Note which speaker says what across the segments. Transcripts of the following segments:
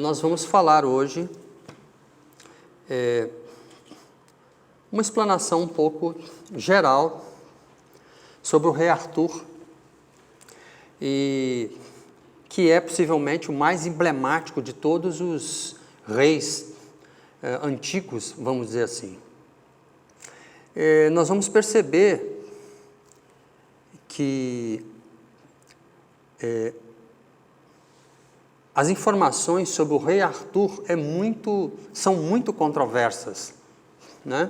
Speaker 1: Nós vamos falar hoje uma explanação um pouco geral sobre o rei Arthur, e que é possivelmente o mais emblemático de todos os reis antigos, vamos dizer assim. Nós vamos perceber que as informações sobre o rei Arthur são muito controversas, né?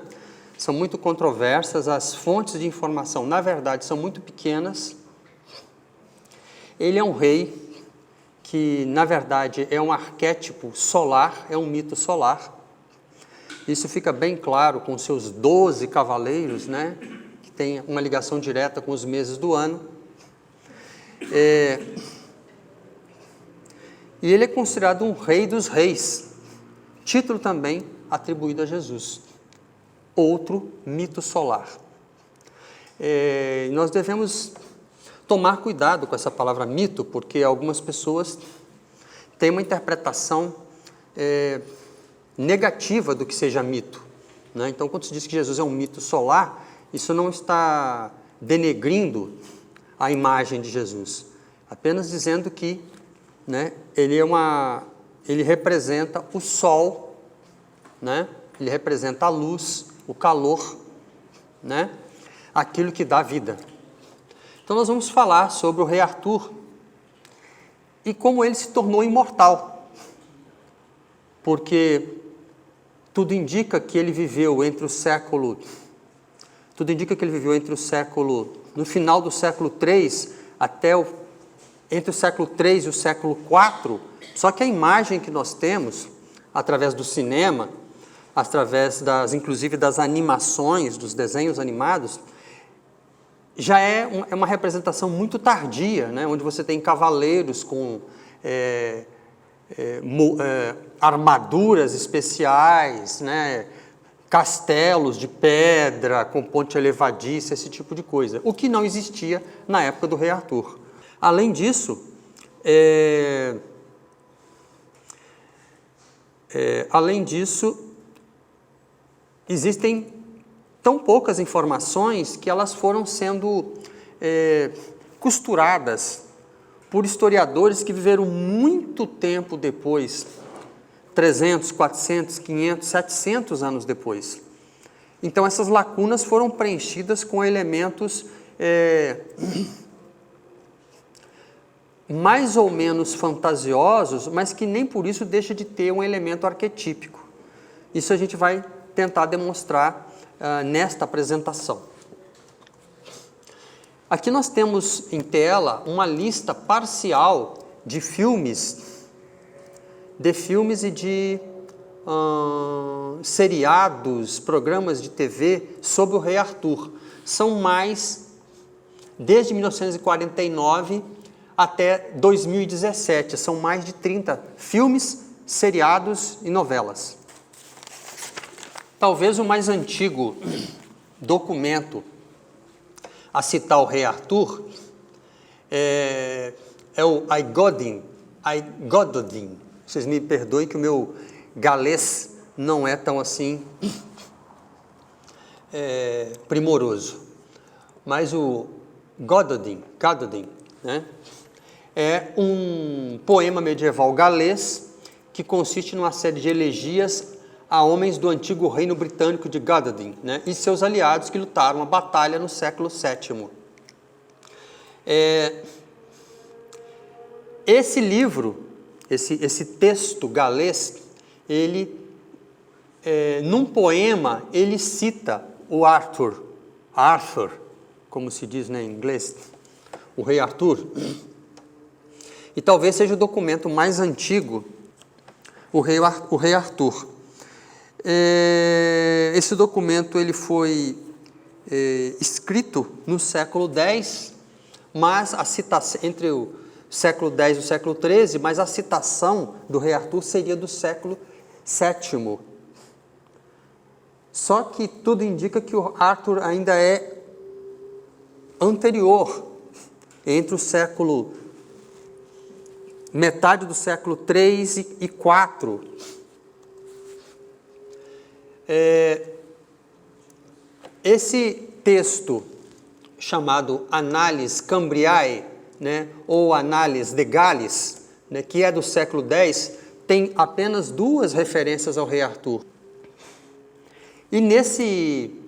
Speaker 1: São muito controversas, as fontes de informação, na verdade, são muito pequenas. Ele é um rei que, na verdade, é um arquétipo solar, é um mito solar. Isso fica bem claro com seus 12 cavaleiros, né? Que tem uma ligação direta com os meses do ano. E ele é considerado um rei dos reis, título também atribuído a Jesus, outro mito solar. Nós devemos tomar cuidado com essa palavra mito, porque algumas pessoas têm uma interpretação negativa do que seja mito, né? Então, quando se diz que Jesus é um mito solar, isso não está denegrindo a imagem de Jesus, apenas dizendo que, né, ele representa o sol, né? Ele representa a luz, o calor, né? Aquilo que dá vida. Então nós vamos falar sobre o rei Arthur e como ele se tornou imortal, porque tudo indica que ele viveu no final do século 3 entre o século 3 e o século 4, só que a imagem que nós temos, através do cinema, através inclusive das animações, dos desenhos animados, já é uma representação muito tardia, né? Onde você tem cavaleiros com armaduras especiais, né? Castelos de pedra com ponte elevadiça, esse tipo de coisa, o que não existia na época do rei Arthur. Além disso, existem tão poucas informações que elas foram sendo costuradas por historiadores que viveram muito tempo depois, 300, 400, 500, 700 anos depois. Então, essas lacunas foram preenchidas com elementos mais ou menos fantasiosos, mas que nem por isso deixa de ter um elemento arquetípico. Isso a gente vai tentar demonstrar nesta apresentação. Aqui nós temos em tela uma lista parcial de filmes e de seriados, programas de TV sobre o rei Arthur. São mais, desde 1949 até 2017, são mais de 30 filmes, seriados e novelas. Talvez o mais antigo documento a citar o rei Arthur é o Aigodin. Vocês me perdoem que o meu galês não é tão assim primoroso. Mas o Gododin, né? É um poema medieval galês que consiste numa série de elegias a homens do antigo reino britânico de Gododin, né, e seus aliados que lutaram a batalha no século VII. Esse livro, esse texto galês, num poema, ele cita o Arthur, como se diz, né, em inglês, o rei Arthur. E talvez seja o documento mais antigo, o rei Arthur. Esse documento ele foi escrito no século X, mas a citação entre o século X e o século XIII, mas a citação do rei Arthur seria do século VII. Só que tudo indica que o Arthur ainda é anterior, entre o século metade do século III e IV. Esse texto chamado Annales Cambriae, né, ou Annales de Gales, né, que é do século X, tem apenas 2 referências ao rei Arthur. E nesse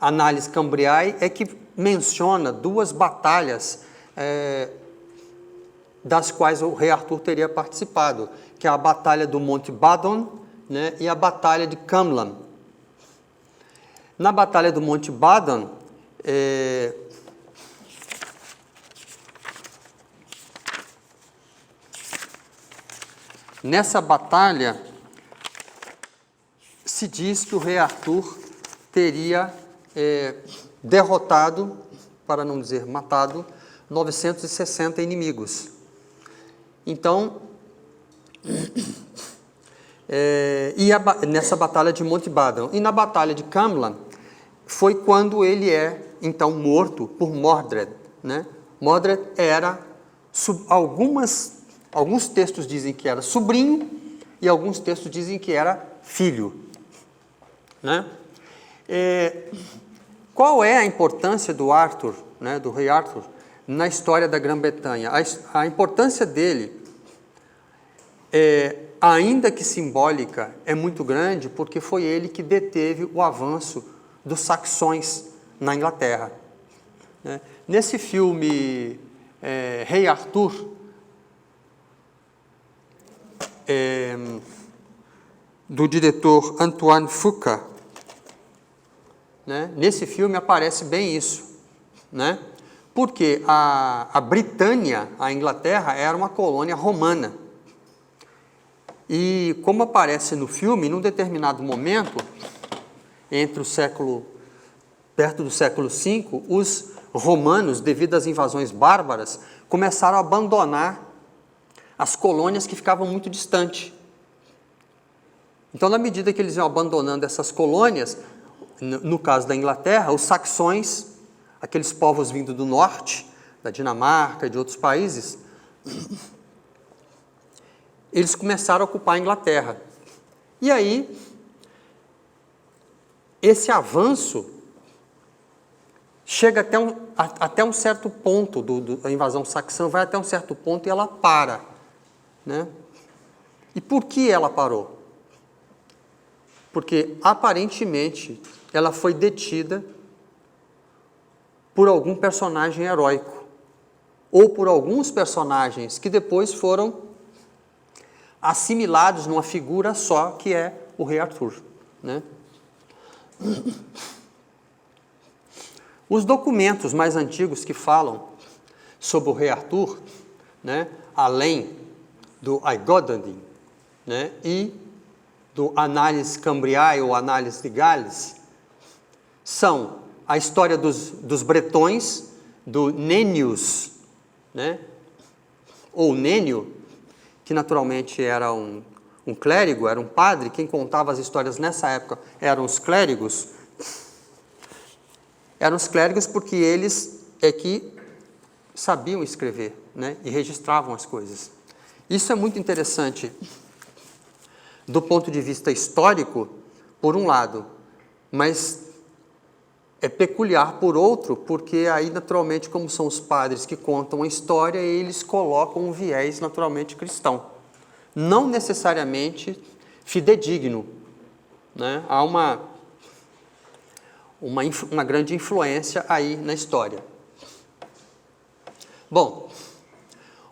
Speaker 1: Annales Cambriae é que menciona 2 batalhas das quais o rei Arthur teria participado, que é a Batalha do Monte Badon, né, e a Batalha de Camlan. Na Batalha do Monte Badon, nessa batalha, se diz que o rei Arthur teria derrotado, para não dizer matado, 960 inimigos. Então, nessa batalha de Monte Badon. E na batalha de Camlan, foi quando ele é, então, morto por Mordred, né? Mordred era, alguns textos dizem que era sobrinho, e alguns textos dizem que era filho, né? Qual é a importância do Arthur, né, do rei Arthur, na história da Grã-Bretanha? A importância dele, ainda que simbólica, é muito grande, porque foi ele que deteve o avanço dos saxões na Inglaterra, né? Nesse filme Rei Arthur, do diretor Antoine Fuqua, né? Nesse filme aparece bem isso, né? Porque a Britânia, a Inglaterra, era uma colônia romana. E como aparece no filme, num determinado momento, perto do século V, os romanos, devido às invasões bárbaras, começaram a abandonar as colônias que ficavam muito distantes. Então, na medida que eles iam abandonando essas colônias, no caso da Inglaterra, os saxões, aqueles povos vindo do norte, da Dinamarca e de outros países, eles começaram a ocupar a Inglaterra. E aí, esse avanço chega até um certo ponto, a invasão saxã vai até um certo ponto e ela para, né? E por que ela parou? Porque, aparentemente, ela foi detida por algum personagem heróico, ou por alguns personagens que depois foram assimilados numa figura só, que é o rei Arthur, né? Os documentos mais antigos que falam sobre o rei Arthur, né, além do Aigodandin, né, e do Annales Cambriae ou Annales de Gales, são a história dos bretões, do Nennius, né, ou Nênio, que naturalmente era um clérigo, era um padre. Quem contava as histórias nessa época eram os clérigos. Eram os clérigos porque eles é que sabiam escrever, né, e registravam as coisas. Isso é muito interessante do ponto de vista histórico, por um lado, mas é peculiar por outro, porque aí, naturalmente, como são os padres que contam a história, eles colocam um viés naturalmente cristão, não necessariamente fidedigno, né? Há uma grande influência aí na história. Bom,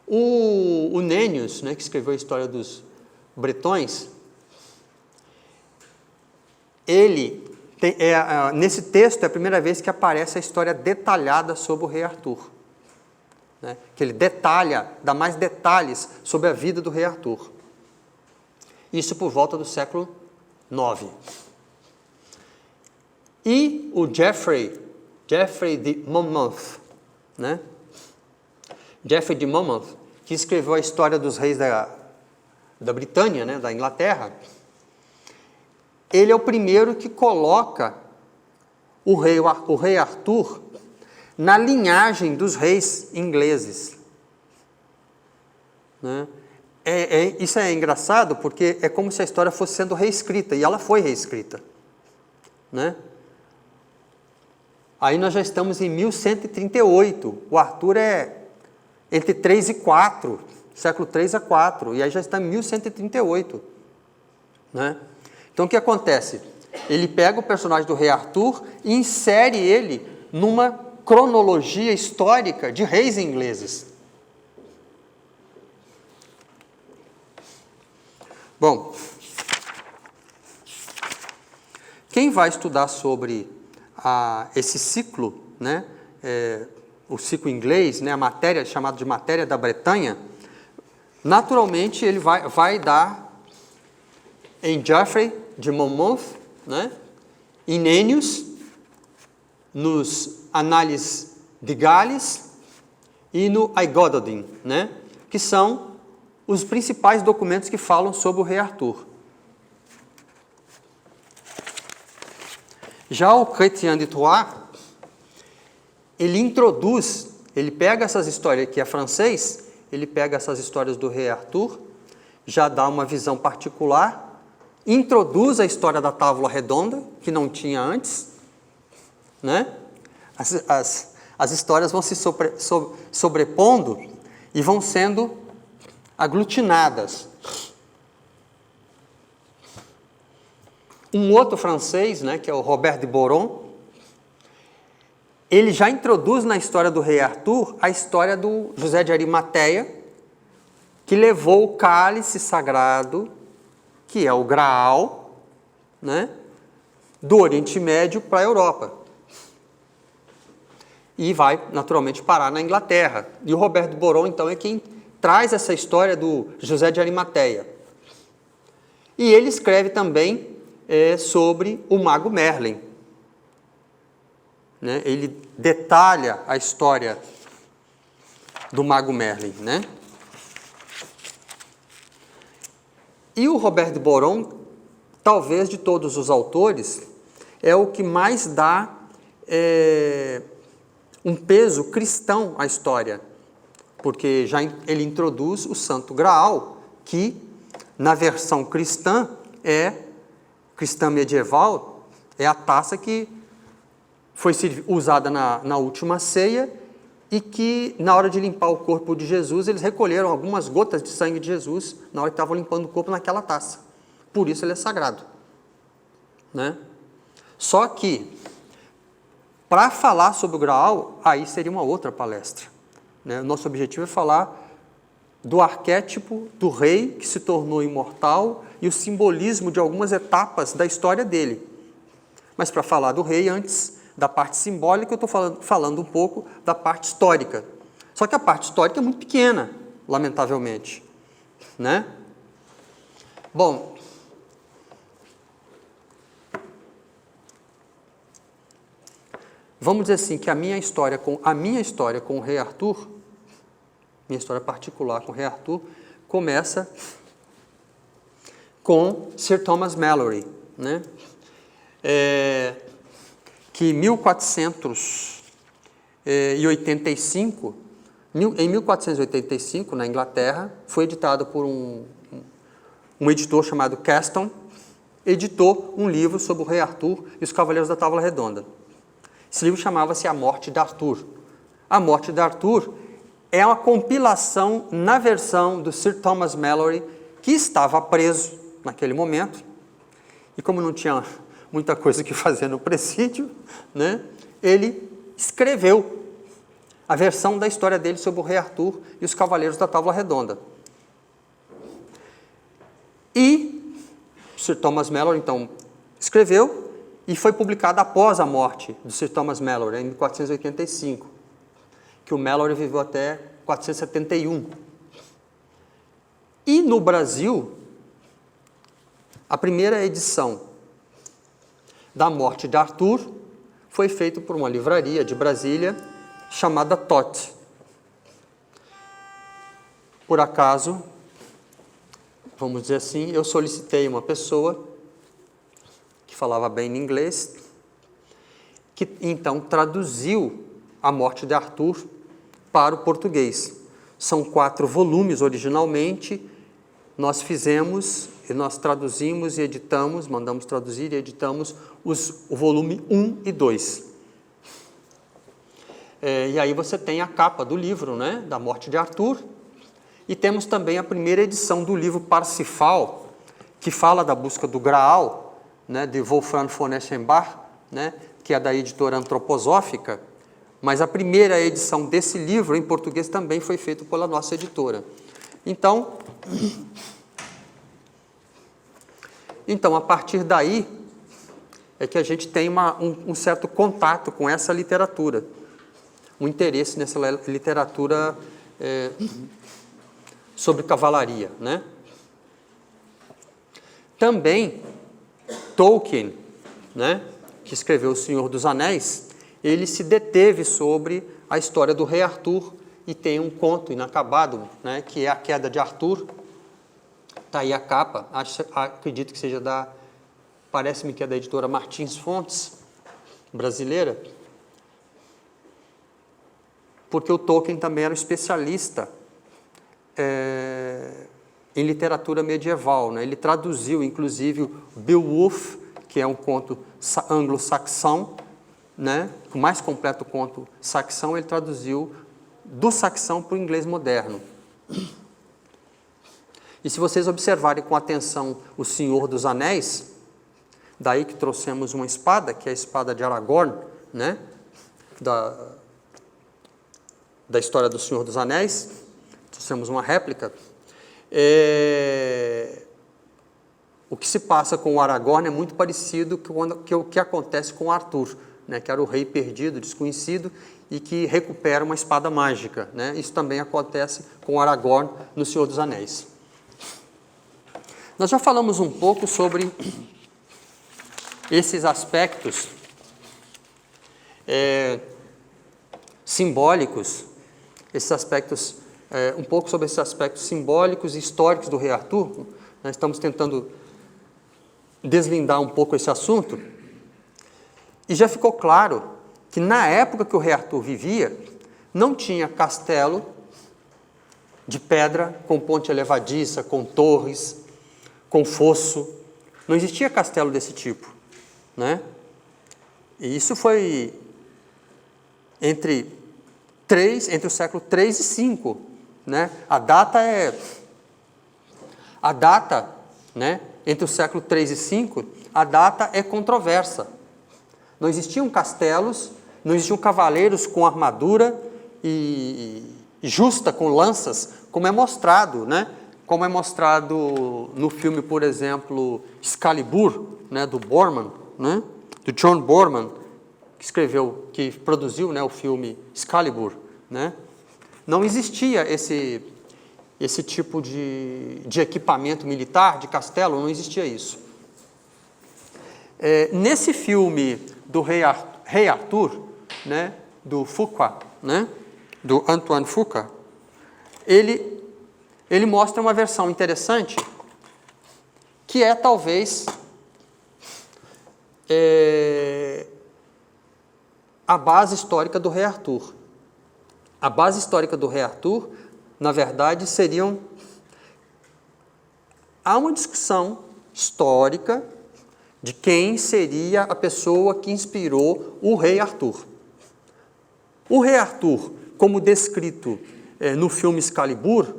Speaker 1: o Nennius, né, que escreveu a história dos bretões, ele nesse texto é a primeira vez que aparece a história detalhada sobre o rei Arthur, né, que ele dá mais detalhes sobre a vida do rei Arthur. Isso por volta do século IX. E o Geoffrey de Monmouth, né? Geoffrey de Monmouth, que escreveu a história dos reis da Britânia, né, da Inglaterra, ele é o primeiro que coloca o rei Arthur na linhagem dos reis ingleses, né? Isso é engraçado porque é como se a história fosse sendo reescrita, e ela foi reescrita, né? Aí nós já estamos em 1138, o Arthur é entre 3 e 4, século 3 a 4, e aí já está em 1138, né? Então o que acontece? Ele pega o personagem do rei Arthur e insere ele numa cronologia histórica de reis ingleses. Bom, quem vai estudar sobre esse ciclo, né, o ciclo inglês, né, a matéria chamada de matéria da Bretanha, naturalmente ele vai dar em Geoffrey de Monmouth, né, em Ennius, nos Análises de Gales e no Aigododin, né, que são os principais documentos que falam sobre o rei Arthur. Já o Chrétien de Troyes, ele pega essas histórias, que é francês, ele pega essas histórias do rei Arthur, já dá uma visão particular, introduz a história da Távola Redonda, que não tinha antes, né? As histórias vão se sobrepondo e vão sendo aglutinadas. Um outro francês, né, que é o Robert de Boron, ele já introduz na história do rei Arthur a história do José de Arimateia, que levou o cálice sagrado, que é o Graal, né, do Oriente Médio para a Europa. E vai, naturalmente, parar na Inglaterra. E o Robert de Boron, então, é quem traz essa história do José de Arimateia. E ele escreve também sobre o mago Merlin, né? Ele detalha a história do mago Merlin, né? E o Robert de Boron, talvez de todos os autores, é o que mais dá um peso cristão à história, porque ele introduz o Santo Graal, que na versão cristã medieval, é a taça que foi usada na última ceia e que, na hora de limpar o corpo de Jesus, eles recolheram algumas gotas de sangue de Jesus na hora que estavam limpando o corpo naquela taça. Por isso ele é sagrado, né? Só que, para falar sobre o Graal, aí seria uma outra palestra, né? Nosso objetivo é falar do arquétipo do rei que se tornou imortal e o simbolismo de algumas etapas da história dele. Mas para falar do rei, antes da parte simbólica, eu estou falando um pouco da parte histórica. Só que a parte histórica é muito pequena, lamentavelmente, né? Bom, vamos dizer assim, que a minha história com o rei Arthur, minha história particular com o rei Arthur, começa com Sir Thomas Malory, né? Que em 1485, na Inglaterra, foi editado por um editor chamado Caston, editou um livro sobre o rei Arthur e os Cavaleiros da Távola Redonda. Esse livro chamava-se A Morte de Arthur. A Morte de Arthur é uma compilação na versão do Sir Thomas Malory, que estava preso naquele momento, e como não tinha muita coisa que fazer no presídio, né, ele escreveu a versão da história dele sobre o rei Arthur e os Cavaleiros da Távola Redonda. E Sir Thomas Malory, então, escreveu e foi publicado após a morte do Sir Thomas Malory, em 1485, que o Malory viveu até 471. E no Brasil, a primeira edição da Morte de Arthur foi feita por uma livraria de Brasília chamada Toth. Por acaso, vamos dizer assim, eu solicitei uma pessoa que falava bem inglês, que então traduziu A Morte de Arthur para o português. São 4 volumes originalmente, nós fizemos, e nós traduzimos e editamos, mandamos traduzir e editamos o volume 1 e 2. E aí você tem a capa do livro, né, da morte de Arthur, e temos também a primeira edição do livro Parsifal, que fala da busca do Graal, né, de Wolfram von Eschenbach, né, que é da editora Antroposófica, mas a primeira edição desse livro em português também foi feita pela nossa editora. Então, a partir daí é que a gente tem um certo contato com essa literatura, um interesse nessa literatura sobre cavalaria, né? Também Tolkien, né, que escreveu O Senhor dos Anéis, ele se deteve sobre a história do rei Arthur e tem um conto inacabado, né, que é A Queda de Arthur. Está aí a capa, acredito que seja parece-me que é da editora Martins Fontes, brasileira, porque o Tolkien também era um especialista em literatura medieval, né? Ele traduziu, inclusive, o Beowulf, que é um conto anglo-saxão, né? O mais completo conto saxão, ele traduziu do saxão para o inglês moderno. E se vocês observarem com atenção O Senhor dos Anéis, daí que trouxemos uma espada, que é a espada de Aragorn, né? Da história do Senhor dos Anéis, trouxemos uma réplica. O que se passa com o Aragorn é muito parecido com o que acontece com Arthur, né, que era o rei perdido, desconhecido, e que recupera uma espada mágica, né? Isso também acontece com Aragorn no Senhor dos Anéis. Nós já falamos um pouco sobre esses aspectos simbólicos, um pouco sobre esses aspectos simbólicos e históricos do rei Arthur. Nós estamos tentando deslindar um pouco esse assunto, e já ficou claro que na época que o rei Arthur vivia, não tinha castelo de pedra, com ponte elevadiça, com torres, com fosso. Não existia castelo desse tipo, né? E isso foi entre o século 3 e 5, né? A data, né, entre o século 3 e 5, a data é controversa. Não existiam castelos, não existiam cavaleiros com armadura e justa, com lanças, como é mostrado, né? Como é mostrado no filme, por exemplo, Excalibur, né, do Boorman, né, do John Boorman, que produziu, né, o filme Excalibur, né? Não existia esse tipo de equipamento militar, de castelo, não existia isso. Nesse filme do Rei Arthur, né, do Fuqua, né, do Antoine Fuqua, ele mostra uma versão interessante, que é talvez a base histórica do rei Arthur. A base histórica do rei Arthur, na verdade, há uma discussão histórica de quem seria a pessoa que inspirou o rei Arthur. O rei Arthur, como descrito no filme Excalibur,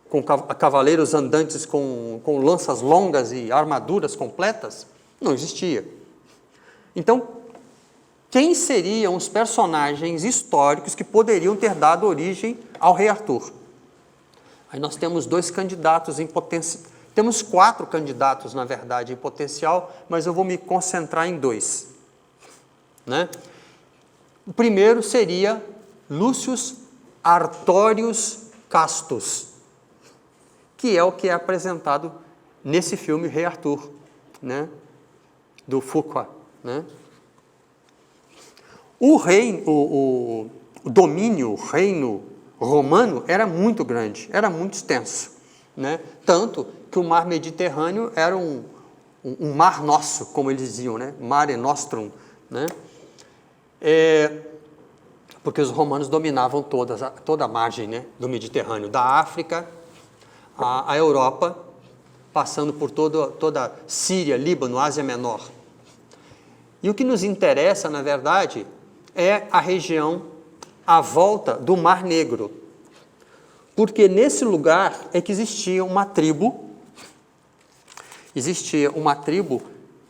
Speaker 1: com cavaleiros andantes com lanças longas e armaduras completas, não existia. Então, quem seriam os personagens históricos que poderiam ter dado origem ao rei Arthur? Aí nós temos 2 candidatos em potencial. Temos 4 candidatos, na verdade, em potencial, mas eu vou me concentrar em 2. Né? O primeiro seria Lucius Artorius Castus, que é o que é apresentado nesse filme Rei Arthur, né? Do Fuqua, né? O domínio, o reino romano era muito grande, era muito extenso, né? Tanto que o mar Mediterrâneo era um mar nosso, como eles diziam, né? Mare Nostrum, né? Porque os romanos dominavam toda a margem, né, do Mediterrâneo, da África a Europa, passando por toda a Síria, Líbano, Ásia Menor. E o que nos interessa, na verdade, é a região à volta do Mar Negro, porque nesse lugar é que existia uma tribo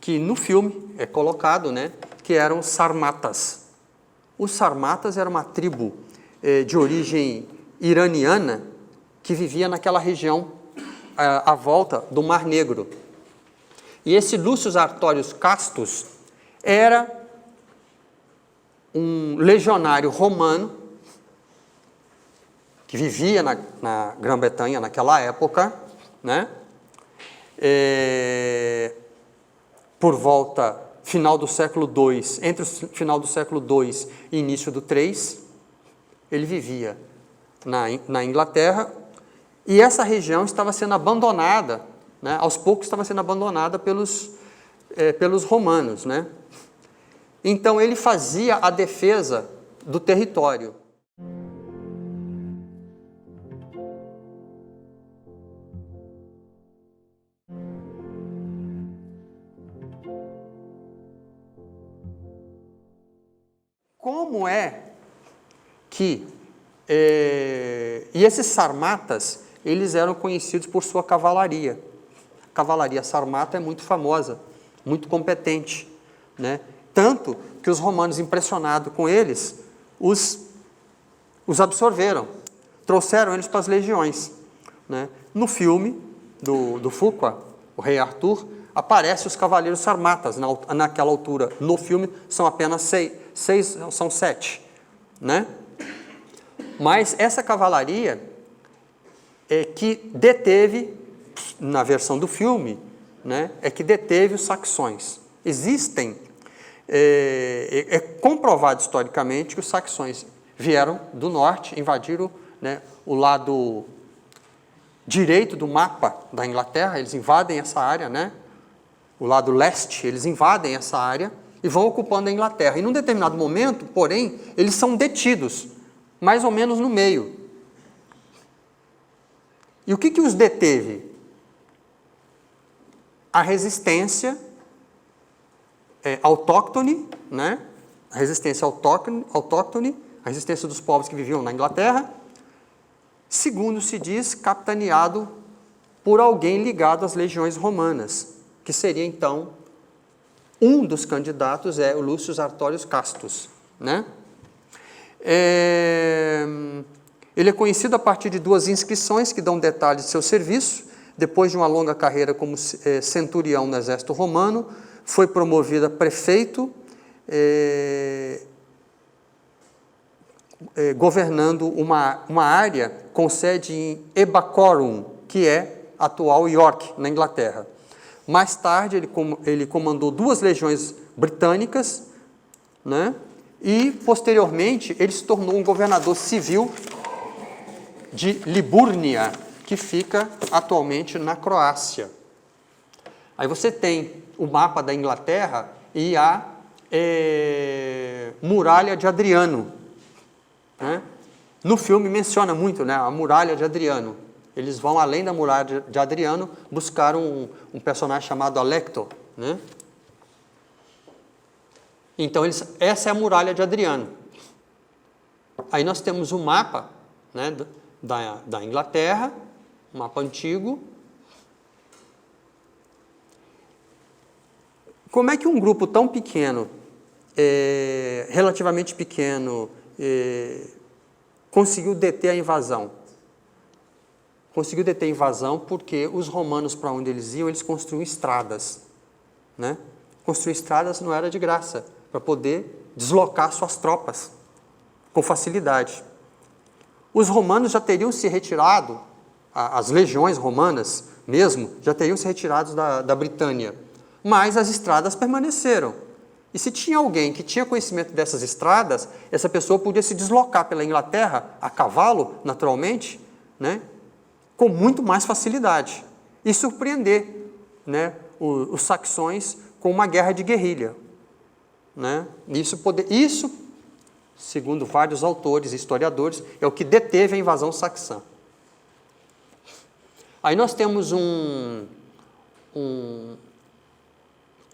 Speaker 1: que no filme é colocado, né, que eram os Sarmatas. Os Sarmatas eram uma tribo de origem iraniana que vivia naquela região à volta do Mar Negro. E esse Lúcio Artorius Castus era um legionário romano que vivia na Grã-Bretanha naquela época, né? Por volta final do século II, entre o final do século II e início do III, ele vivia na Inglaterra, e essa região estava sendo abandonada, né? Aos poucos estava sendo abandonada pelos romanos, né? Então ele fazia a defesa do território. Como é que... e esses sarmatas, eles eram conhecidos por sua cavalaria. A cavalaria sarmata é muito famosa, muito competente, né? Tanto que os romanos, impressionados com eles, os absorveram, trouxeram eles para as legiões, né? No filme do Fuqua, o Rei Arthur, aparecem os cavaleiros sarmatas naquela altura. No filme são apenas são 7, né? Mas essa cavalaria que deteve, na versão do filme, né, que deteve os saxões. É comprovado historicamente que os saxões vieram do norte, invadiram, né, o lado direito do mapa da Inglaterra, eles invadem essa área, né? O lado leste, eles invadem essa área e vão ocupando a Inglaterra. E num determinado momento, porém, eles são detidos, mais ou menos no meio. E o que os deteve? A resistência autóctone, né? A resistência autóctone, a resistência dos povos que viviam na Inglaterra, segundo se diz, capitaneado por alguém ligado às legiões romanas, que seria, então, um dos candidatos o Lúcio Artorius Castus, né? Ele é conhecido a partir de 2 inscrições que dão detalhes de seu serviço. Depois de uma longa carreira como centurião no exército romano, foi promovido a prefeito, governando uma área com sede em Ebacorum, que é atual York, na Inglaterra. Mais tarde, ele comandou 2 legiões britânicas, né? E, posteriormente, ele se tornou um governador civil de Libúrnia, que fica atualmente na Croácia. Aí você tem o mapa da Inglaterra e a Muralha de Adriano, né? No filme menciona muito, né, a Muralha de Adriano. Eles vão além da Muralha de Adriano buscar um personagem chamado Alecto, né? Então, essa é a Muralha de Adriano. Aí nós temos o mapa, né, da Inglaterra, um mapa antigo. Como é que um grupo tão pequeno, relativamente pequeno, conseguiu deter a invasão? Conseguiu deter a invasão porque os romanos, para onde eles iam, eles construíam estradas, né? Construir estradas não era de graça, para poder deslocar suas tropas com facilidade. Os romanos já teriam se retirado, as legiões romanas mesmo, já teriam se retirado da Britânia, mas as estradas permaneceram. E se tinha alguém que tinha conhecimento dessas estradas, essa pessoa podia se deslocar pela Inglaterra, a cavalo, naturalmente, né, com muito mais facilidade, e surpreender, né, os saxões com uma guerra de guerrilha, né? Isso, segundo vários autores e historiadores, é o que deteve a invasão saxã. Aí nós temos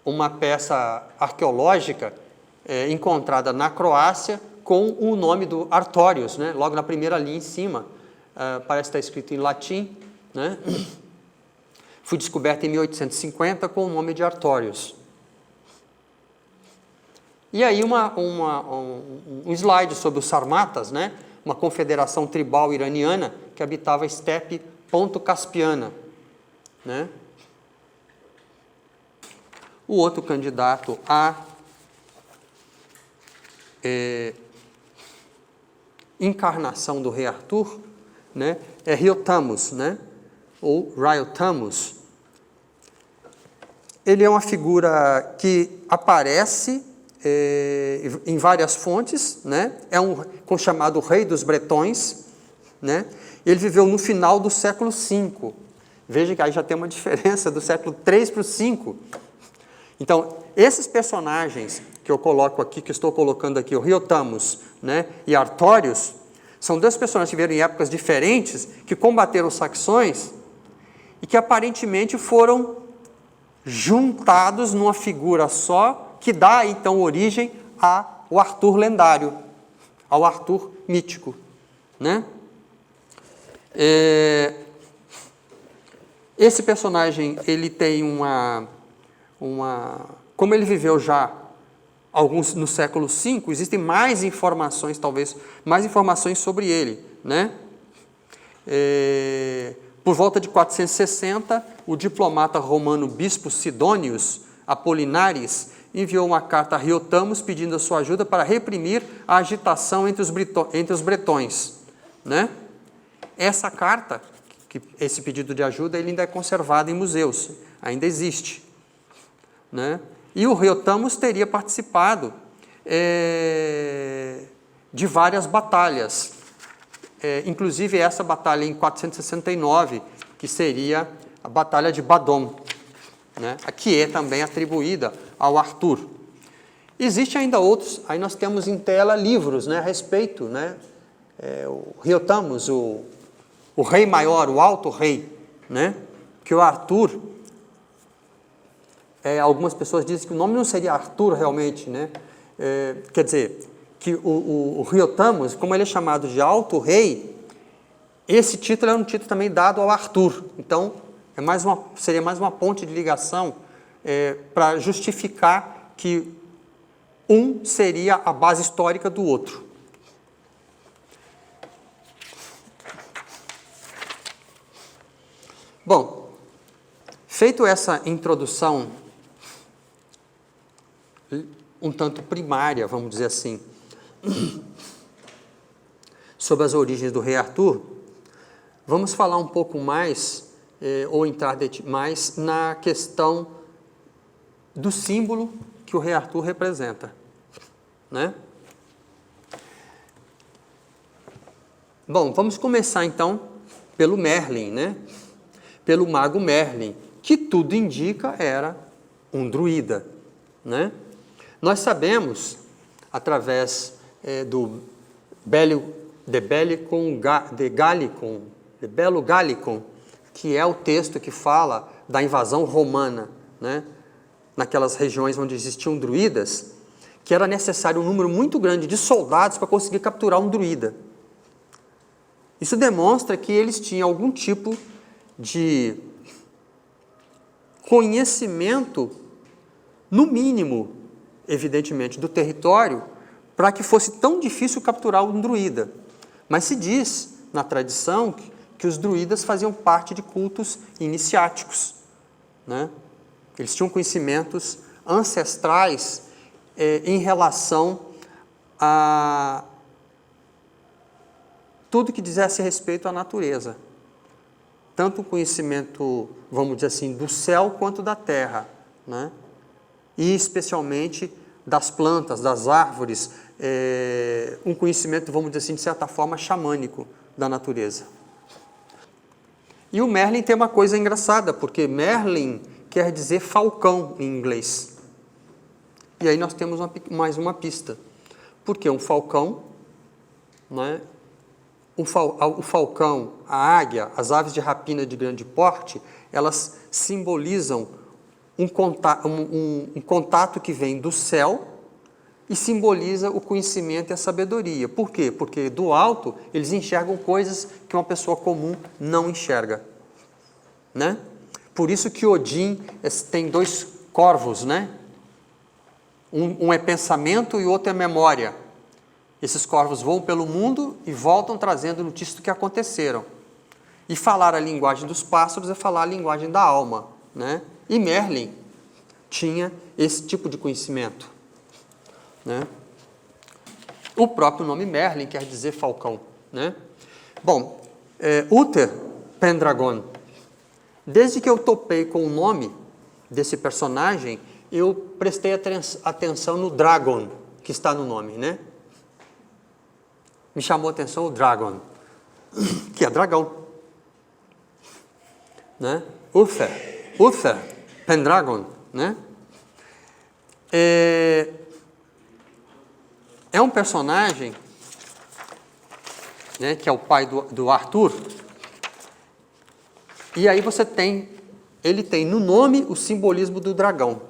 Speaker 1: uma peça arqueológica encontrada na Croácia com o nome do Artorius, né? Logo na primeira linha em cima, parece estar escrito em latim, né? Foi descoberta em 1850 com o nome de Artorius. E aí um slide sobre os Sarmatas, né? Uma confederação tribal iraniana que habitava a estepe ponto-caspiana, né? O outro candidato a encarnação do rei Arthur, né, é Riothamos, né, ou Riothamos. Ele é uma figura que aparece em várias fontes, né, é um chamado rei dos bretões, né, ele viveu no final do século V. Veja que aí já tem uma diferença do século III para o V. Então, esses personagens que eu coloco aqui, que estou colocando aqui, o Riothamos, né, e Artorius, são dois personagens que viveram em épocas diferentes, que combateram os saxões e que aparentemente foram juntados numa figura só, que dá então origem ao Arthur lendário, ao Arthur mítico, né? Esse personagem, ele tem como ele viveu já alguns no século V, existem mais informações, talvez, mais informações sobre ele, né? Por volta de 460, o diplomata romano bispo Sidônios Apolinares enviou uma carta a Riothamos pedindo a sua ajuda para reprimir a agitação entre os bretões, né? Essa carta, esse pedido de ajuda, ele ainda é conservado em museus, ainda existe, né? E o Riothamos teria participado de várias batalhas, inclusive essa batalha em 469, que seria a Batalha de Badon, né? Que é também atribuída ao Arthur. Existem ainda outros, aí nós temos em tela livros, né, a respeito, né? O Riothamos, o rei maior, o alto rei, né? Que o Arthur, algumas pessoas dizem que o nome não seria Arthur realmente, né? Quer dizer, que o Riothamos, como ele é chamado de alto rei, esse título é um título também dado ao Arthur. Então, seria mais uma ponte de ligação para justificar que um seria a base histórica do outro. Bom, feito essa introdução um tanto primária, vamos dizer assim, sobre as origens do rei Arthur, vamos falar um pouco mais, ou entrar mais na questão do símbolo que o rei Arthur representa, né? Bom, vamos começar então pelo Merlin, né? Pelo mago Merlin, que tudo indica era um druida, né? Nós sabemos, através do Belo Gallicum, que é o texto que fala da invasão romana, né? Naquelas regiões onde existiam druidas, que era necessário um número muito grande de soldados para conseguir capturar um druida. Isso demonstra que eles tinham algum tipo de conhecimento, no mínimo, evidentemente, do território, para que fosse tão difícil capturar um druida. Mas se diz, na tradição, que os druidas faziam parte de cultos iniciáticos, né? Eles tinham conhecimentos ancestrais em relação a tudo que dizesse respeito à natureza. Tanto o conhecimento, vamos dizer assim, do céu quanto da terra, né? E especialmente das plantas, das árvores, um conhecimento, vamos dizer assim, de certa forma, xamânico da natureza. E o Merlin tem uma coisa engraçada, porque Merlin quer dizer falcão em inglês. E aí nós temos mais uma pista. Porque um falcão, né, o falcão, a águia, as aves de rapina de grande porte, elas simbolizam um contato que vem do céu e simboliza o conhecimento e a sabedoria. Por quê? Porque do alto eles enxergam coisas que uma pessoa comum não enxerga, né? Por isso que Odin tem 2 corvos, né? Um é pensamento e o outro é memória. Esses corvos voam pelo mundo e voltam trazendo notícias do que aconteceram. E falar a linguagem dos pássaros é falar a linguagem da alma, né? E Merlin tinha esse tipo de conhecimento, né? O próprio nome Merlin quer dizer falcão, né? Bom, Uther Pendragon. Desde que eu topei com o nome desse personagem, eu prestei atenção no Dragon, que está no nome, né? Me chamou a atenção o Dragon, que é dragão, né? Uther Pendragon, né? É um personagem, né, que é o pai do Arthur. E aí ele tem no nome o simbolismo do dragão.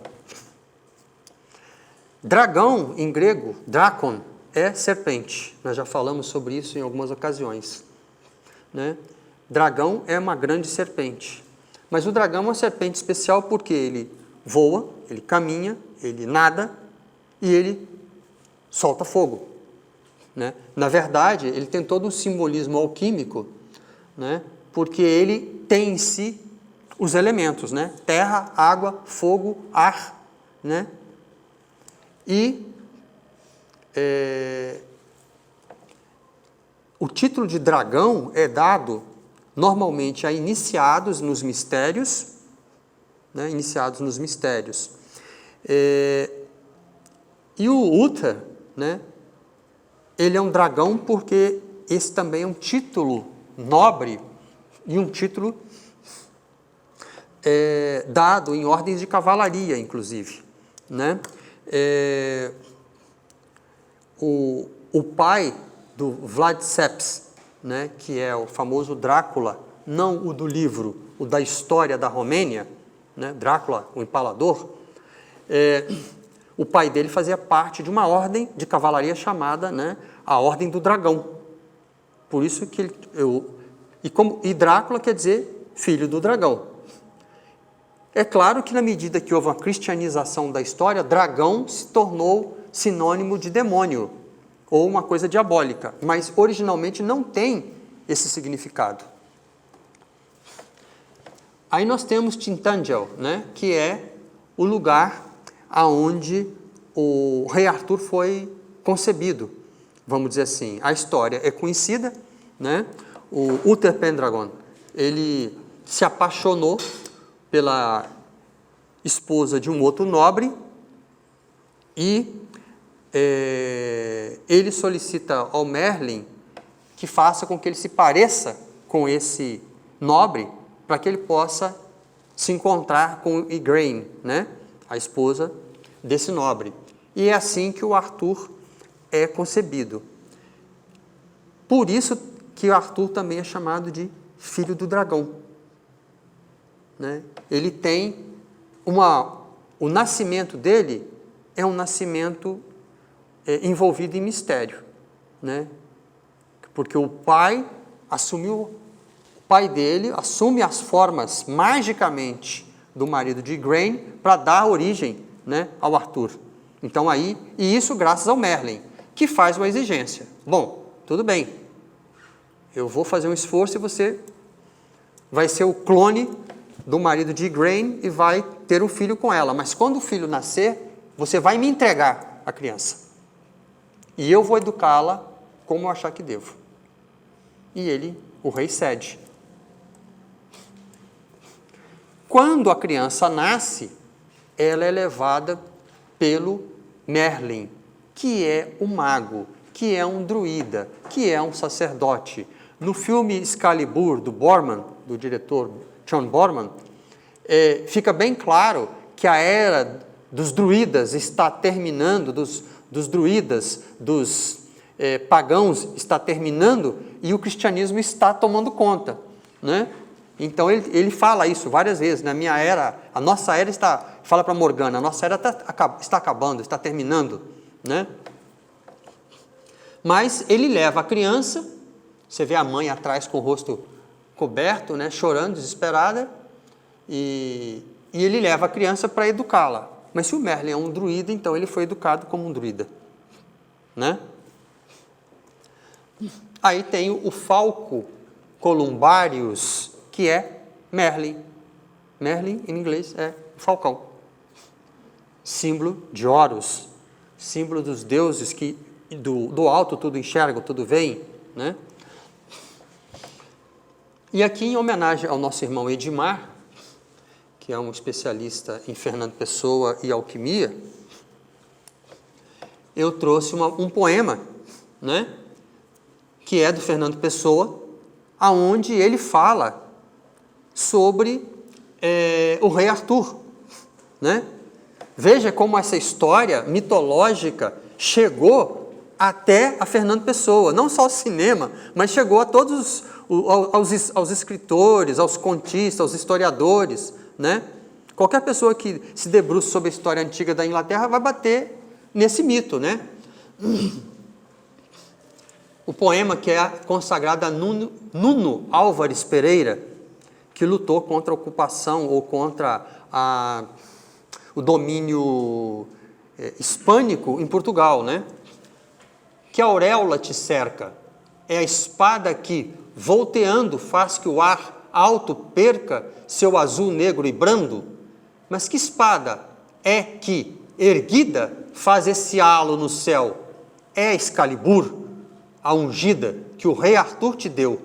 Speaker 1: Dragão, em grego, drakon, é serpente. Nós já falamos sobre isso em algumas ocasiões, né? Dragão é uma grande serpente. Mas o dragão é uma serpente especial porque ele voa, ele caminha, ele nada e ele solta fogo, né? Na verdade, ele tem todo um simbolismo alquímico, né? Porque ele tem em si os elementos, né? Terra, água, fogo, ar, né? E o título de dragão é dado normalmente a iniciados nos mistérios, né? Iniciados nos mistérios. E o Uther, né? Ele é um dragão porque esse também é um título nobre e um título dado em ordens de cavalaria, inclusive, né? O pai do Vlad Tepes, né, que é o famoso Drácula, não o do livro, o da história da Romênia, né, Drácula, o Empalador, o pai dele fazia parte de uma ordem de cavalaria chamada, né, a Ordem do Dragão. Por isso que e Drácula quer dizer filho do dragão. É claro que na medida que houve uma cristianização da história, dragão se tornou sinônimo de demônio, ou uma coisa diabólica, mas originalmente não tem esse significado. Aí nós temos Tintagel, né, que é o lugar aonde o rei Arthur foi concebido, vamos dizer assim. A história é conhecida, né? O Uther Pendragon, ele se apaixonou pela esposa de um outro nobre e ele solicita ao Merlin que faça com que ele se pareça com esse nobre para que ele possa se encontrar com Igraine, né, a esposa desse nobre. E é assim que o Arthur é concebido. Por isso que o Arthur também é chamado de filho do dragão, né? Ele tem o nascimento dele é um nascimento envolvido em mistério, né? Porque o pai dele assume as formas magicamente do marido de Igraine para dar origem, né, ao Arthur. Então e isso graças ao Merlin, que faz uma exigência. Bom, tudo bem, eu vou fazer um esforço e você vai ser o clone do marido de Igraine e vai ter um filho com ela. Mas quando o filho nascer, você vai me entregar a criança. E eu vou educá-la como eu achar que devo. E o rei cede. Quando a criança nasce, ela é levada pelo Merlin, que é um mago, que é um druida, que é um sacerdote. No filme Excalibur, do Boorman, do diretor John Boorman, fica bem claro que a era dos druidas está terminando, dos druidas, dos pagãos está terminando e o cristianismo está tomando conta, né? Então ele fala isso várias vezes. Na minha era, a nossa era fala para Morgana, a nossa era está acabando, está terminando, né? Mas ele leva a criança, você vê a mãe atrás com o rosto coberto, né, chorando, desesperada, e ele leva a criança para educá-la. Mas se o Merlin é um druida, então ele foi educado como um druida, né? Aí tem o Falco Columbarius, que é Merlin. Merlin, em inglês, é falcão. Símbolo de Horus, símbolo dos deuses que do alto tudo enxergam, tudo veem, né? E aqui, em homenagem ao nosso irmão Edmar, que é um especialista em Fernando Pessoa e alquimia, eu trouxe um poema, né, que é do Fernando Pessoa, aonde ele fala sobre o rei Arthur, né? Veja como essa história mitológica chegou até a Fernando Pessoa, não só ao cinema, mas chegou a todos aos escritores, aos contistas, aos historiadores, né? Qualquer pessoa que se debruça sobre a história antiga da Inglaterra vai bater nesse mito, né? O poema que é consagrado a Nuno Álvares Pereira, que lutou contra a ocupação ou contra o domínio hispânico em Portugal, né? Que auréola te cerca, é a espada que, volteando, faz que o ar alto perca seu azul negro e brando. Mas que espada é que, erguida, faz esse halo no céu? É Excalibur, a ungida que o rei Arthur te deu.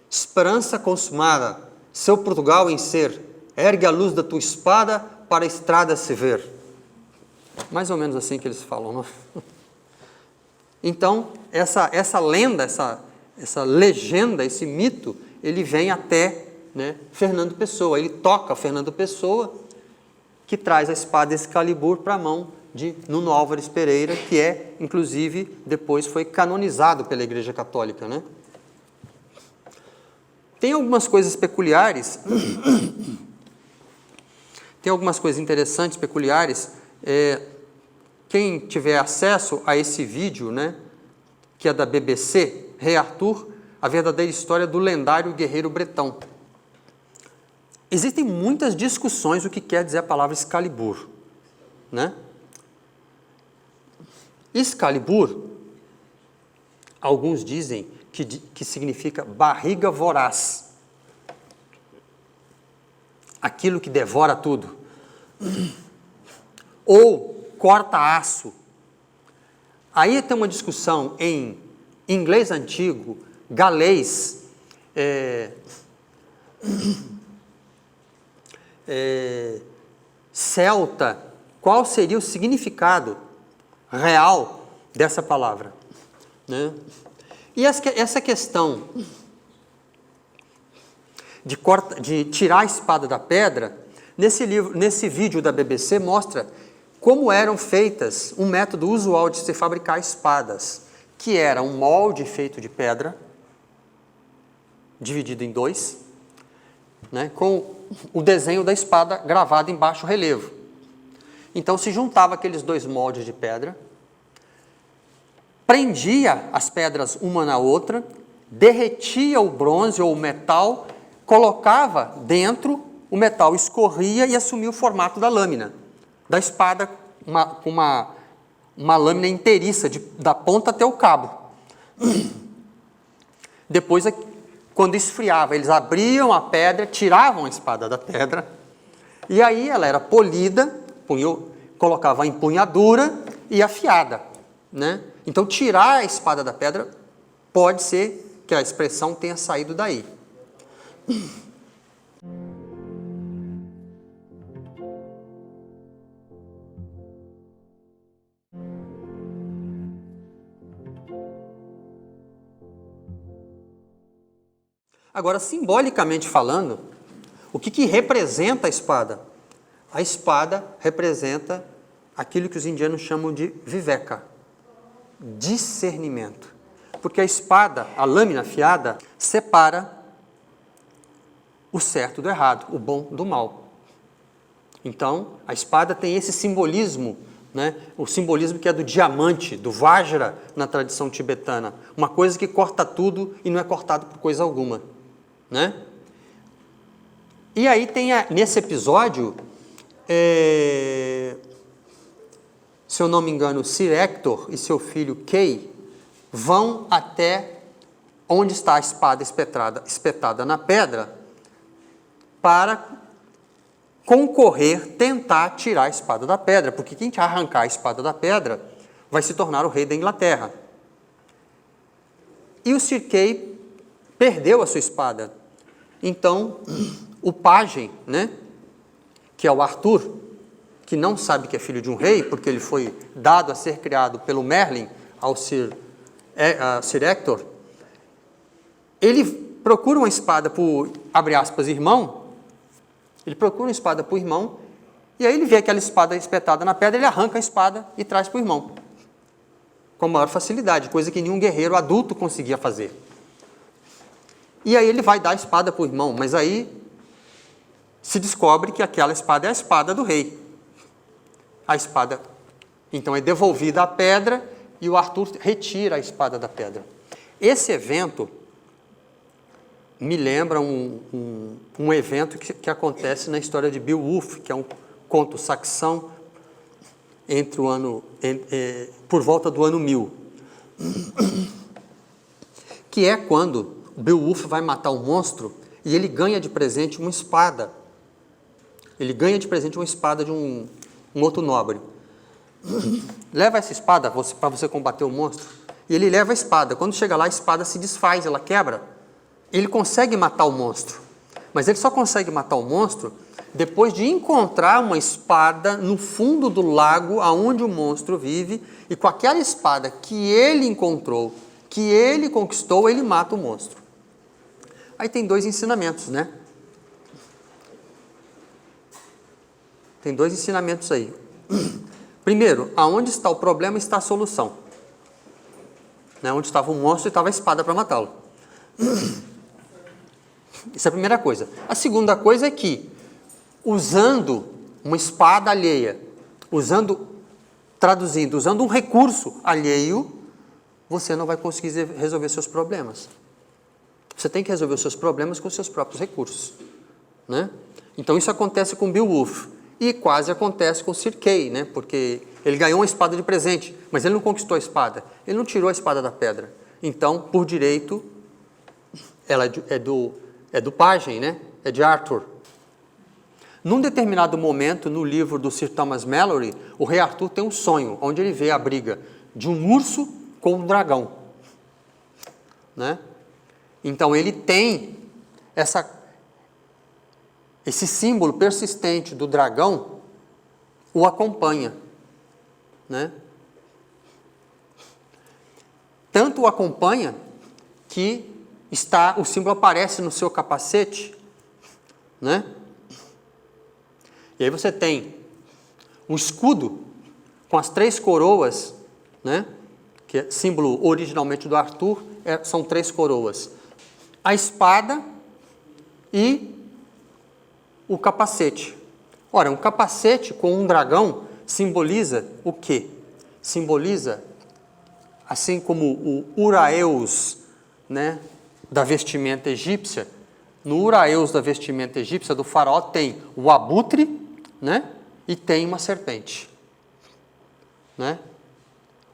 Speaker 1: Esperança consumada, seu Portugal em ser, ergue a luz da tua espada para a estrada se ver. Mais ou menos assim que eles falam, não? Então, essa lenda, essa legenda, esse mito, ele vem até, né, Fernando Pessoa. Ele toca Fernando Pessoa, que traz a espada Excalibur para a mão de Nuno Álvares Pereira, que inclusive, depois foi canonizado pela Igreja Católica, né? Tem algumas coisas peculiares, tem algumas coisas interessantes, peculiares. Quem tiver acesso a esse vídeo, né, que é da BBC, Rei Arthur, a verdadeira história do lendário guerreiro bretão. Existem muitas discussões o que quer dizer a palavra Excalibur, né? Excalibur, alguns dizem que significa barriga voraz, aquilo que devora tudo, ou corta-aço. Aí tem uma discussão em inglês antigo, galês, celta, qual seria o significado real dessa palavra, né? E essa questão de tirar a espada da pedra, nesse vídeo da BBC mostra como eram feitas um método usual de se fabricar espadas, que era um molde feito de pedra, dividido em dois, né, com o desenho da espada gravado em baixo relevo. Então se juntava aqueles dois moldes de pedra, prendia as pedras uma na outra, derretia o bronze ou o metal, colocava dentro, o metal escorria e assumia o formato da lâmina, da espada, uma lâmina inteiriça, da ponta até o cabo. Depois, quando esfriava, eles abriam a pedra, tiravam a espada da pedra, e aí ela era polida, colocava a empunhadura e afiada, né? Então, tirar a espada da pedra, pode ser que a expressão tenha saído daí. Agora, simbolicamente falando, o que representa a espada? A espada representa aquilo que os indianos chamam de viveka, discernimento. Porque a espada, a lâmina afiada, separa o certo do errado, o bom do mal. Então, a espada tem esse simbolismo, né? O simbolismo que é do diamante, do Vajra na tradição tibetana. Uma coisa que corta tudo e não é cortado por coisa alguma, né? E aí tem, nesse episódio, se eu não me engano, Sir Hector e seu filho Kay vão até onde está a espada espetada na pedra para concorrer, tentar tirar a espada da pedra, porque quem arrancar a espada da pedra vai se tornar o rei da Inglaterra. E o Sir Kay perdeu a sua espada. Então, o pajem, né, que é o Arthur, que não sabe que é filho de um rei, porque ele foi dado a ser criado pelo Merlin ao Sir Hector, ele procura uma espada por, abre aspas, irmão. Ele procura uma espada para o irmão, e aí ele vê aquela espada espetada na pedra, ele arranca a espada e traz para o irmão, com maior facilidade, coisa que nenhum guerreiro adulto conseguia fazer. E aí ele vai dar a espada para o irmão, mas aí se descobre que aquela espada é a espada do rei. A espada, então, é devolvida à pedra, e o Arthur retira a espada da pedra. Esse evento me lembra um evento que acontece na história de Beowulf, que é um conto saxão entre o ano, por volta do ano 1000. Que é quando Beowulf vai matar um monstro e ele ganha de presente uma espada. Ele ganha de presente uma espada de um outro nobre. Leva essa espada para você combater o monstro. E ele leva a espada. Quando chega lá, a espada se desfaz, ela quebra. Ele consegue matar o monstro, mas ele só consegue matar o monstro depois de encontrar uma espada no fundo do lago aonde o monstro vive, e com aquela espada que ele encontrou, que ele conquistou, ele mata o monstro. Aí tem dois ensinamentos, né? Tem dois ensinamentos aí. Primeiro, aonde está o problema está a solução. Né? Onde estava o monstro, estava a espada para matá-lo. Essa é a primeira coisa. A segunda coisa é que, usando uma espada alheia, usando um recurso alheio, você não vai conseguir resolver seus problemas. Você tem que resolver os seus problemas com os seus próprios recursos, né? Então isso acontece com Beowulf, e quase acontece com Sir Kay, né? Porque ele ganhou uma espada de presente, mas ele não conquistou a espada, ele não tirou a espada da pedra. Então, por direito, ela é do pajem, né? É de Arthur. Num determinado momento, no livro do Sir Thomas Malory, o rei Arthur tem um sonho, onde ele vê a briga de um urso com um dragão, né? Então ele tem esse símbolo persistente do dragão, o acompanha, né? Tanto o acompanha que o símbolo aparece no seu capacete, né? E aí você tem um escudo com as 3 coroas, né? Que é símbolo originalmente do Arthur, são 3 coroas. A espada e o capacete. Ora, um capacete com um dragão simboliza o quê? Simboliza, assim como o Uraeus, né, da vestimenta egípcia, no Uraeus da vestimenta egípcia do faraó tem o abutre, né, e tem uma serpente, né?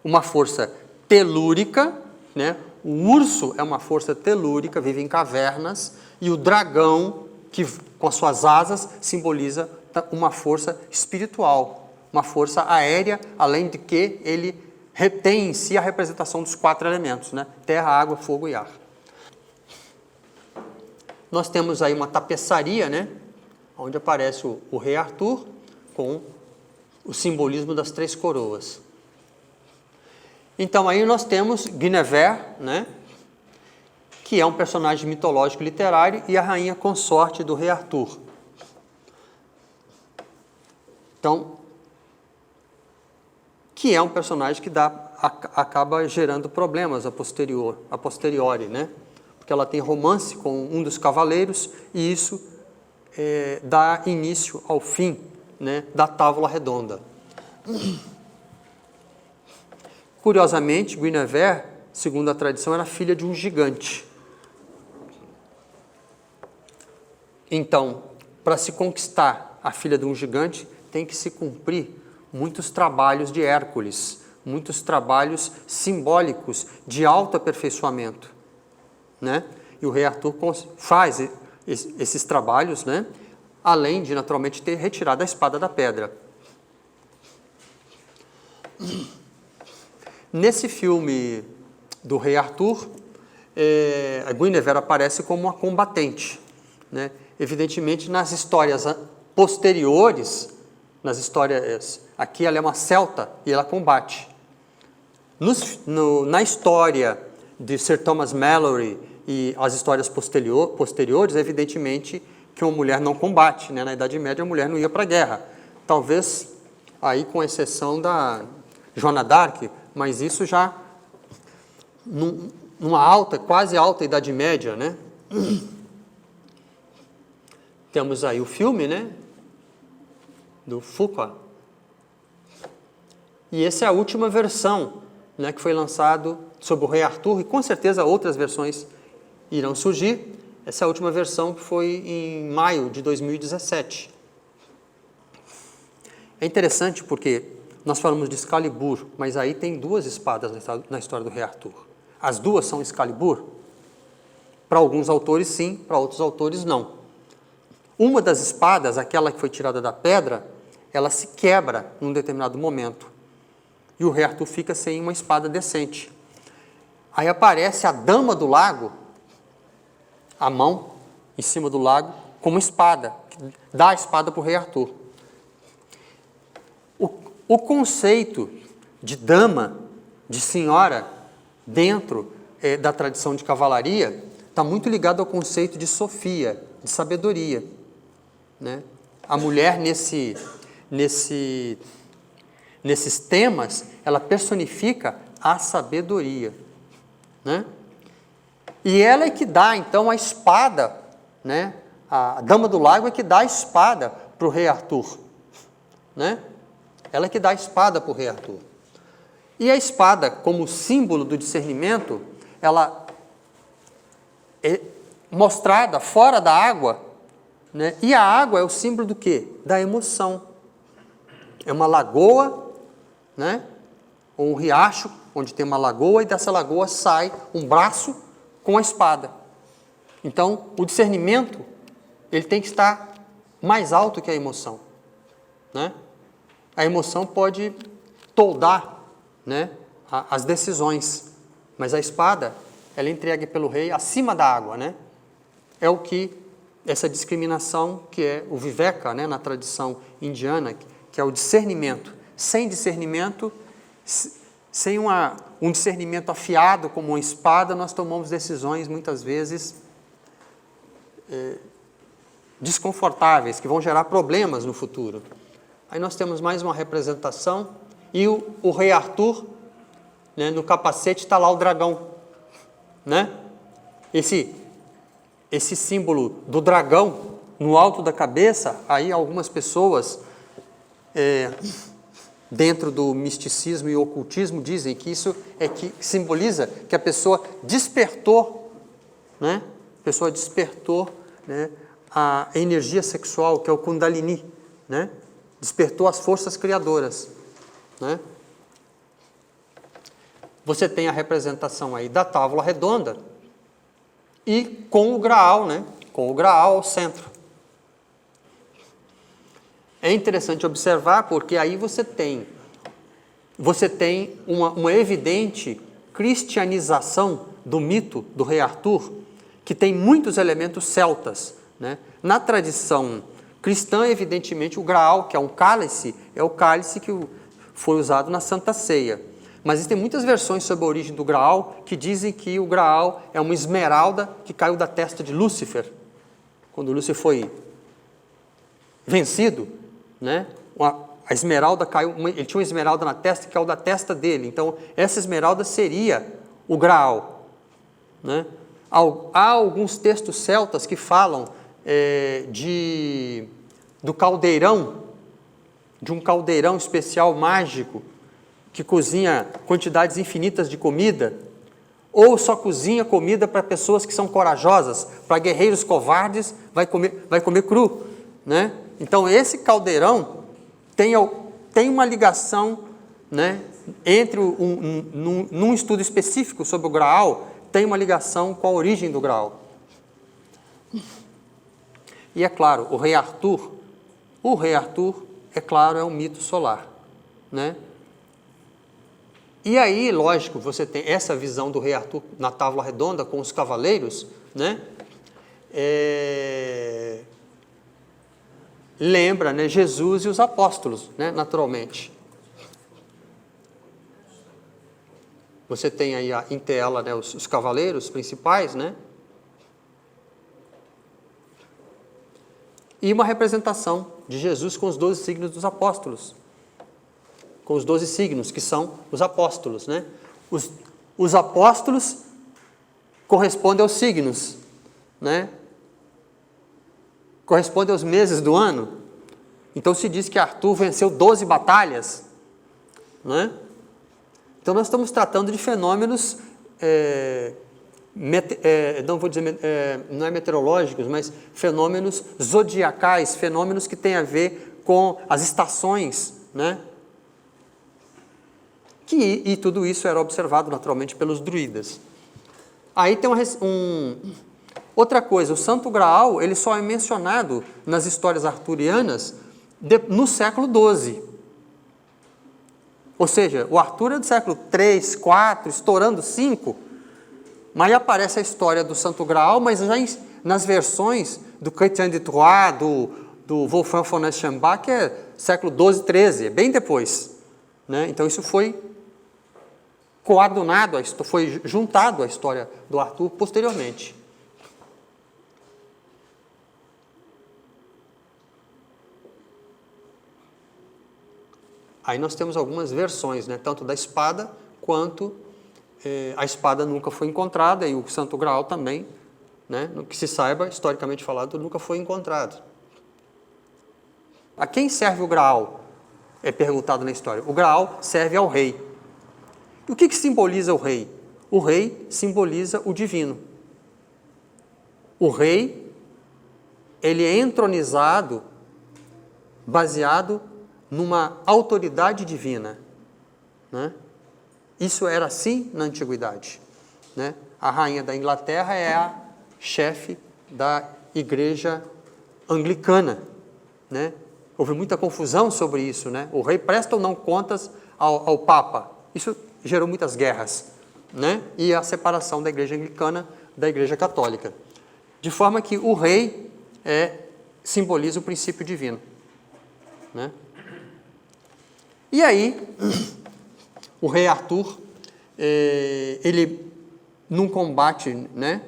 Speaker 1: Uma força telúrica, né? O urso é uma força telúrica, vive em cavernas, e o dragão, que com as suas asas simboliza uma força espiritual, uma força aérea, além de que ele retém em si a representação dos 4 elementos, né? Terra, água, fogo e ar. Nós temos aí uma tapeçaria, né? Onde aparece o rei Arthur com o simbolismo das 3 coroas. Então aí nós temos Guinevere, né? Que é um personagem mitológico literário, e a rainha consorte do rei Arthur. Então, que é um personagem que acaba gerando problemas a posteriori, né? Porque ela tem romance com um dos cavaleiros e isso dá início ao fim, né, da Távola Redonda. Curiosamente, Guinevere, segundo a tradição, era filha de um gigante. Então, para se conquistar a filha de um gigante, tem que se cumprir muitos trabalhos de Hércules, muitos trabalhos simbólicos de autoaperfeiçoamento, né? E o rei Arthur faz esses trabalhos, né? Além de, naturalmente, ter retirado a espada da pedra. Nesse filme do rei Arthur, a Guinevere aparece como uma combatente, né? Evidentemente, nas histórias posteriores, aqui ela é uma celta e ela combate. Na história de Sir Thomas Malory e as histórias posteriores, evidentemente que uma mulher não combate, né? Na Idade Média a mulher não ia para a guerra. Talvez, aí com exceção da Joana d'Arc, mas isso já numa quase alta Idade Média, né? Temos aí o filme, né, do Fuqua. E essa é a última versão, né, que foi lançado sobre o rei Arthur, e com certeza outras versões irão surgir. Essa é a última versão que foi em maio de 2017. É interessante porque nós falamos de Excalibur, mas aí tem duas espadas na história do rei Arthur. As duas são Excalibur? Para alguns autores sim, para outros autores não. Uma das espadas, aquela que foi tirada da pedra, ela se quebra num determinado momento. E o rei Arthur fica sem uma espada decente. Aí aparece a dama do lago, a mão em cima do lago, com uma espada, que dá a espada para o rei Arthur. O conceito de dama, de senhora, dentro da tradição de cavalaria, está muito ligado ao conceito de sofia, de sabedoria, né? A mulher, nesses temas, ela personifica a sabedoria, né? E ela é que dá, então, a espada, né? A dama do lago é que dá a espada para o rei Arthur, né? Ela é que dá a espada para o rei Arthur. E a espada, como símbolo do discernimento, ela é mostrada fora da água, né? E a água é o símbolo do quê? Da emoção. É uma lagoa, né? Ou um riacho, onde tem uma lagoa, e dessa lagoa sai um braço com a espada. Então, o discernimento, ele tem que estar mais alto que a emoção, né? A emoção pode toldar, né, as decisões, mas a espada, ela é entregue pelo rei acima da água, né? É o que essa discriminação, que é o viveka, né, na tradição indiana, que é o discernimento. Sem discernimento, sem um discernimento afiado como uma espada, nós tomamos decisões muitas vezes desconfortáveis, que vão gerar problemas no futuro. Aí nós temos mais uma representação, e o rei Arthur, né, no capacete está lá o dragão, né? Esse símbolo do dragão no alto da cabeça, aí algumas pessoas, dentro do misticismo e ocultismo, dizem que isso que simboliza que a pessoa despertou, né? A pessoa despertou, né, a energia sexual, que é o Kundalini, né? Despertou as forças criadoras, né? Você tem a representação aí da Távola Redonda e com o Graal, né? Com o Graal ao centro. É interessante observar porque aí você tem uma evidente cristianização do mito do rei Arthur, que tem muitos elementos celtas, né? Na tradição cristã, evidentemente, o Graal, que é um cálice, é o cálice que foi usado na Santa Ceia. Mas existem muitas versões sobre a origem do Graal que dizem que o Graal é uma esmeralda que caiu da testa de Lúcifer. Quando Lúcifer foi vencido, né? A esmeralda caiu, ele tinha uma esmeralda na testa que caiu da testa dele. Então, essa esmeralda seria o Graal, né? Há alguns textos celtas que falam do caldeirão, de um caldeirão especial mágico que cozinha quantidades infinitas de comida, ou só cozinha comida para pessoas que são corajosas, para guerreiros covardes, vai comer cru, né? Então, esse caldeirão tem uma ligação, né, entre num estudo específico sobre o Graal, tem uma ligação com a origem do Graal. E é claro, o rei Arthur, é claro, é um mito solar, né? E aí, lógico, você tem essa visão do rei Arthur na tábua redonda com os cavaleiros, né? Lembra, né, Jesus e os apóstolos, né, naturalmente. Você tem aí em tela, né, os cavaleiros principais, né? E uma representação de Jesus com os 12 signos dos apóstolos. Com os 12 signos, que são os apóstolos, né? Os apóstolos correspondem aos signos, né? Correspondem aos meses do ano. Então se diz que Arthur venceu 12 batalhas, né? Então nós estamos tratando de fenômenos, não vou dizer, não é meteorológicos, mas fenômenos zodiacais, fenômenos que têm a ver com as estações, né? E tudo isso era observado naturalmente pelos druidas. Aí tem outra coisa, o Santo Graal, ele só é mencionado nas histórias arturianas no século XII. Ou seja, o Arthur é do século III, IV, estourando 5, mas aí aparece a história do Santo Graal, mas já nas versões do Chrétien de Troyes, do Wolfram von Eschenbach, que é século XII, XIII, é bem depois, né? Então isso foi coadunado, foi juntado à história do Arthur posteriormente. Aí nós temos algumas versões, né, tanto da espada quanto a espada nunca foi encontrada e o Santo Graal também, né, no que se saiba, historicamente falado, nunca foi encontrado. A quem serve o Graal? É perguntado na história. O Graal serve ao rei. E o que simboliza o rei? O rei simboliza o divino. O rei, ele é entronizado, baseado numa autoridade divina, né? Isso era assim na antiguidade, né? A rainha da Inglaterra é a chefe da igreja anglicana, né? Houve muita confusão sobre isso, né? O rei presta ou não contas ao Papa. Isso gerou muitas guerras, né? E a separação da igreja anglicana da igreja católica. De forma que o rei simboliza o princípio divino, né? E aí, o rei Arthur, ele, num combate, né,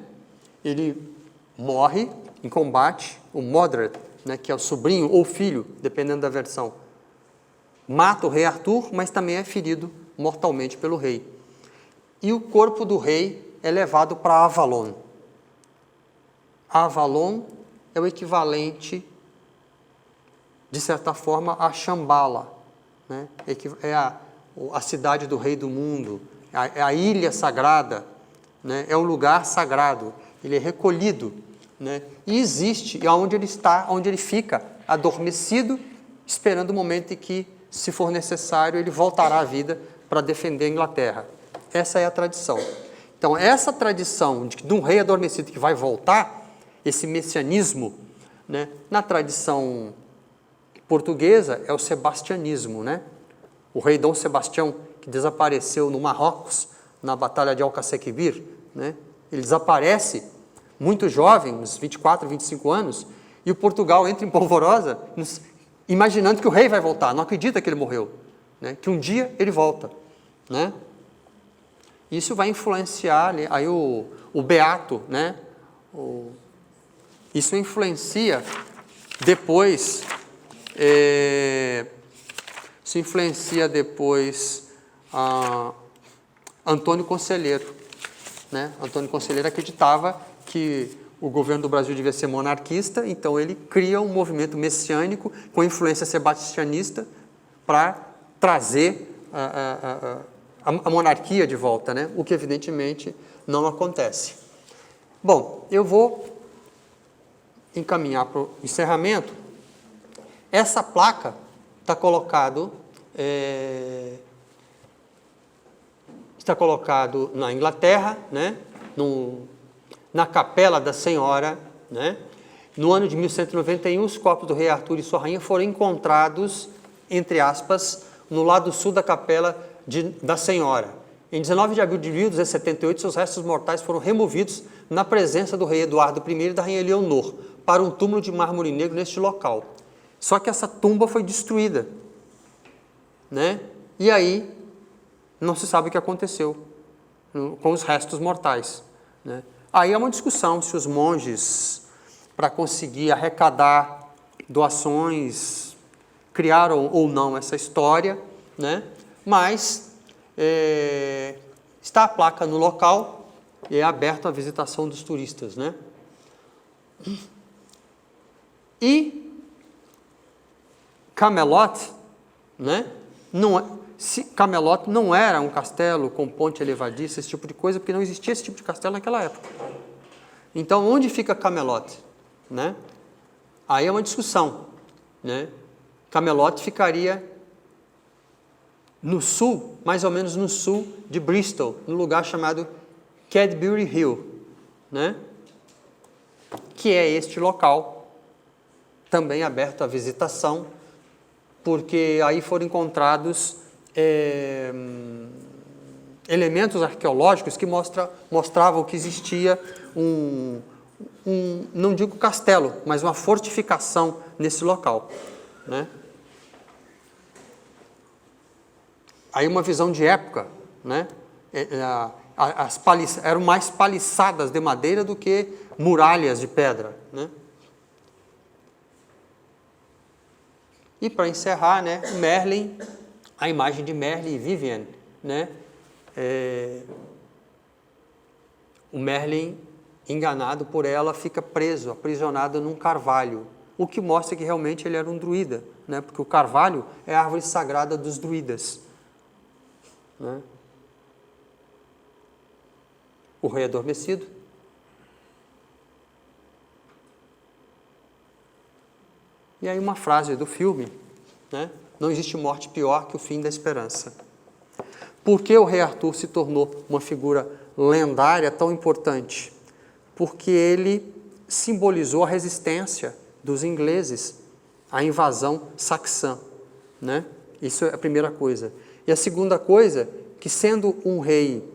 Speaker 1: ele morre em combate, o Modred, né, que é o sobrinho ou filho, dependendo da versão, mata o rei Arthur, mas também é ferido mortalmente pelo rei. E o corpo do rei é levado para Avalon. Avalon é o equivalente, de certa forma, a Shambhala, né? É a cidade do rei do mundo, é a ilha sagrada, né? É um lugar sagrado, ele é recolhido, né? E existe, onde ele está, onde ele fica adormecido, esperando o momento em que, se for necessário, ele voltará à vida para defender a Inglaterra. Essa é a tradição. Então, essa tradição de um rei adormecido que vai voltar, esse messianismo, né? Na tradição portuguesa é o sebastianismo, né? O rei Dom Sebastião, que desapareceu no Marrocos, na Batalha de Alcaçequibir, né? Ele desaparece muito jovem, uns 24, 25 anos, e o Portugal entra em polvorosa, imaginando que o rei vai voltar, não acredita que ele morreu, né? Que um dia ele volta, né? Isso vai influenciar aí o Beato, né? Isso influencia depois Isso influencia depois Antônio Conselheiro, né? Antônio Conselheiro acreditava que o governo do Brasil devia ser monarquista, então ele cria um movimento messiânico com influência sebastianista para trazer a monarquia de volta, né? O que evidentemente não acontece. Bom, eu vou encaminhar para o encerramento. Essa placa está colocado na Inglaterra, né? Na Capela da Senhora, né? No ano de 1191, os corpos do rei Arthur e sua rainha foram encontrados, entre aspas, no lado sul da Capela da Senhora. Em 19 de abril de 1278, seus restos mortais foram removidos na presença do rei Eduardo I e da rainha Leonor, para um túmulo de mármore negro neste local. Só que essa tumba foi destruída, né? E aí não se sabe o que aconteceu com os restos mortais, né? Aí é uma discussão se os monges, para conseguir arrecadar doações, criaram ou não essa história, né? Mas está a placa no local e é aberto à visitação dos turistas, né? E Camelot, né? Camelot não era um castelo com ponte elevadiça, esse tipo de coisa, porque não existia esse tipo de castelo naquela época. Então, onde fica Camelot, né? Aí é uma discussão, né? Camelot ficaria no sul, mais ou menos no sul de Bristol, num lugar chamado Cadbury Hill, né? Que é este local, também aberto à visitação, porque aí foram encontrados elementos arqueológicos que mostravam que existia não digo castelo, mas uma fortificação nesse local, né? Aí uma visão de época, né? Eram mais paliçadas de madeira do que muralhas de pedra, né? E para encerrar, né, Merlin, a imagem de Merlin e Vivian, né? O Merlin, enganado por ela, fica preso, aprisionado num carvalho, o que mostra que realmente ele era um druida, né? Porque o carvalho é a árvore sagrada dos druidas, né? O rei adormecido. E aí uma frase do filme, né? Não existe morte pior que o fim da esperança. Por que o rei Arthur se tornou uma figura lendária tão importante? Porque ele simbolizou a resistência dos ingleses à invasão saxã, né? Isso é a primeira coisa. E a segunda coisa, que sendo um rei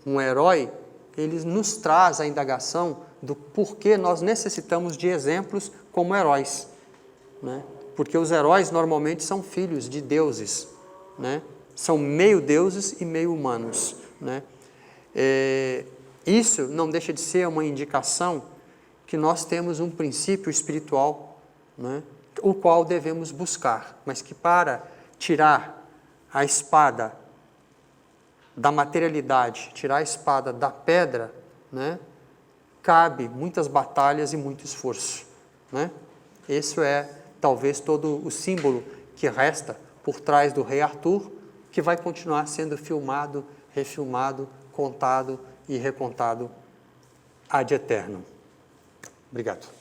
Speaker 1: um herói, ele nos traz a indagação do porquê nós necessitamos de exemplos como heróis, né? Porque os heróis normalmente são filhos de deuses, né? São meio deuses e meio humanos, né? Isso não deixa de ser uma indicação que nós temos um princípio espiritual, né? O qual devemos buscar, mas que para tirar a espada da materialidade, tirar a espada da pedra, né, cabe muitas batalhas e muito esforço, né? Esse é talvez todo o símbolo que resta por trás do rei Arthur, que vai continuar sendo filmado, refilmado, contado e recontado ad eterno. Obrigado.